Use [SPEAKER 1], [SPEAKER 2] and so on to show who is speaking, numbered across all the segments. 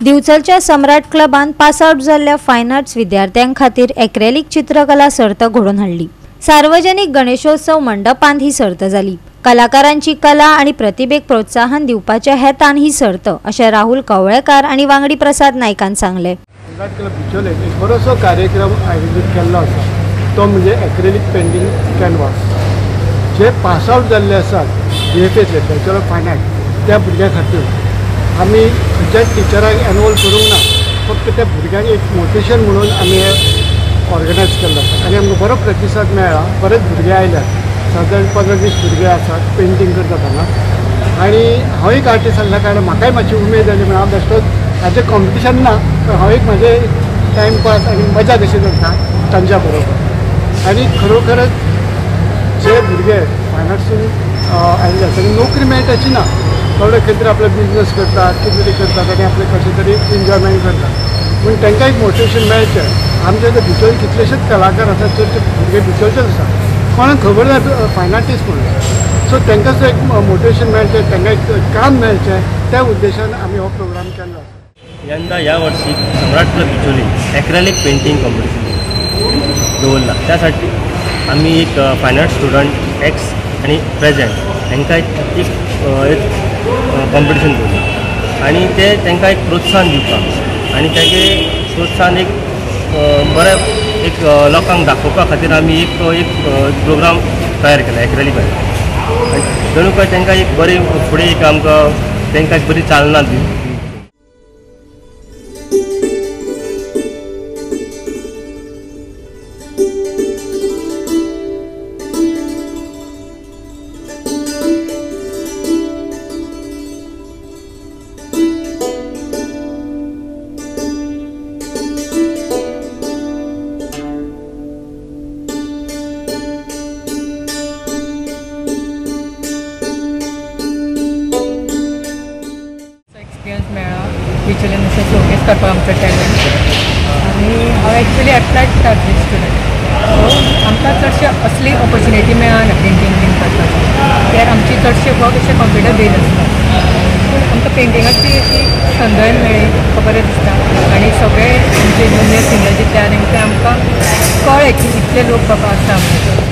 [SPEAKER 1] दिवचलच्या सम्राट क्लबान pass out जाल्ल्या फायन arts विद्यार्थ्यां खातीर एक्रेलिक चित्रकला सर्त घडोवन हाडली। सार्वजनिक गणेशोत्सव मंडपांत ही सर्त जाली। कलाकारांची कला आणि प्रतिभेक प्रोत्साहन दिवपाच्या हेतान ही सर्त अशें राहुल कवळेकार आणि वांगडी प्रसाद नायकान सांगले।
[SPEAKER 2] सम्राट क्लब बिचोले एक बरोसो कार्यक्रम आयोजीत केल्लो आसा, तो म्हणजे एक्रेलिक पेंटिंग कॅनवास। जे पास आउट जाल्ले आसात BFA बॅचलर ऑफ फायन आर्ट त्या भुरग्यां खातीर आमी खंयच्याच टिचराक एनवॉल्व करूंक ना, फक्त त्या भुरग्यांक एक मोटिवेशन म्हणून आमी ऑर्गनायज केल्लो आसा आनी आमकां बरो प्रतिसाद मेळ्ळा। बरेच भुरगे आयल्यात, सादारण 15-20 भुरगे आसात पेंटिंग करतात हांगा। आनी हांव एक आर्टिस्ट आसल्या कारणान म्हाकाय मातशी उमेद जाली, म्हणून हांव बेश्टोच हाचें कॉम्पिटिशन ना, पण हांव एक म्हाजें टायमपास आनी मजा कशी करता तांच्या बरोबर। आनी खरोखरच जे भुरगे फायन आर्ट्सून आयिल्ले आसा नोकरी मेळटाची ना, थोडे खंय तरी आपलो बिजनेस करतात, कितें तरी करतात आनी आपले कशें तरी एन्जॉयमेंट करतात। पूण तांकां एक मोटिवेशन मेळचें। आमचे जे भितर कितलेशेच कलाकार आसात ते भुरगे भितरचेच आसात, कोणाक खबर ना फायन आर्टिस्ट म्हणून। सो तांकां एक मोटिवेशन मेळचें, तांकां एक काम मेळचें, त्या उद्देशान आमी हो प्रोग्राम केल्लो आसा।
[SPEAKER 3] यंदा ह्या वर्षी सम्राट club Bicholim acrylic painting competition दवरला। त्यासाठी आम्ही एक फायन आर्ट स्टुडंट एक्स आणि प्रेजेंट तांकां एक कॉम्पिटिशन दवरला आणि ते तांकां एक प्रोत्साहन दिवपाक आणि तेगे प्रोत्साहन एक बऱ्या एक लोकांक दाखोवपा खातीर आमी एक प्रोग्राम तयार केला एक्रेलिक आनी जणू काय तांकां एक बरी फुडें एक आमकां तांकां एक बरी चालना दिली।
[SPEAKER 4] बिचोलेन अशें शोकेस करपाक आमचो टॅलंट आनी हांव actually applied artist student, so आमकां चडशे असली ऑपॉर्च्युनिटी मेळना पेंटींग बीन करपाक, तर आमची चडशे वर्क अशें कंप्युटर बेज आसता। पूण आमकां पेंटिंगाची अशी संदय मेळ्ळी म्हाका बरें दिसता आनी सगळे आमचे जुनियर सिनियर जितले आसा तेंकां आमकां कळ्ळें की इतले लोक बाबा आसा म्हणून।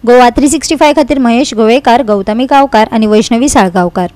[SPEAKER 1] गोवा 365 खातीर महेश गोवेकार, गौतमी गांवकार आणि वैष्णवी साळगांवकार।